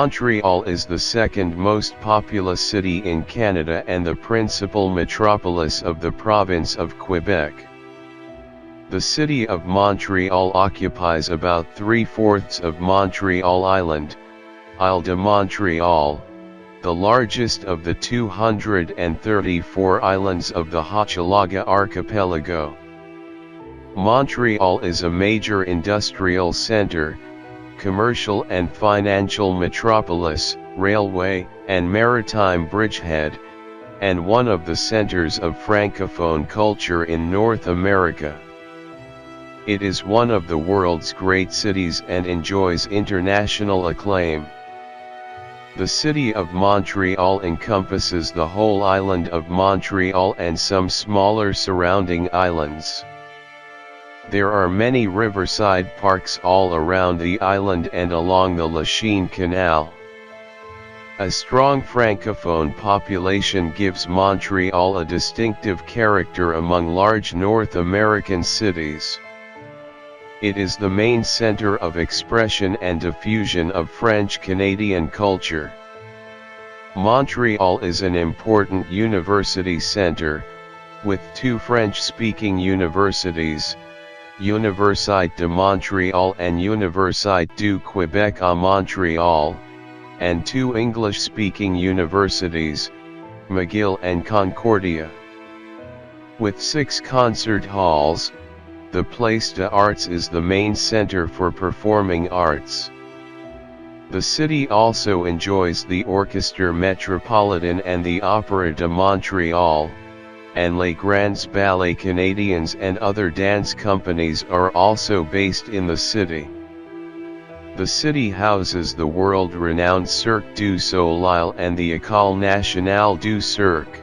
Montreal is the second most populous city in Canada and the principal metropolis of the province of Quebec. The city of Montreal occupies about 3/4 of Montreal Island, Isle de Montréal, the largest of the 234 islands of the Hochelaga archipelago. Montreal is a major industrial center, commercial and financial metropolis, railway, and maritime bridgehead, and one of the centers of Francophone culture in North America. It is one of the world's great cities and enjoys international acclaim. The city of Montreal encompasses the whole island of Montreal and some smaller surrounding islands. There are many riverside parks all around the island and along the Lachine Canal. A strong Francophone population gives Montreal a distinctive character among large North American cities. It is the main center of expression and diffusion of French-Canadian culture. Montreal is an important university center, with two French-speaking universities, Université de Montréal and Université du Québec à Montréal, and two English-speaking universities, McGill and Concordia. With 6 concert halls, the Place des Arts is the main center for performing arts. The city also enjoys the Orchestre Metropolitain and the Opéra de Montréal, and Les Grands Ballets Canadiens and other dance companies are also based in the city. The city houses the world-renowned Cirque du Soleil and the École Nationale du Cirque.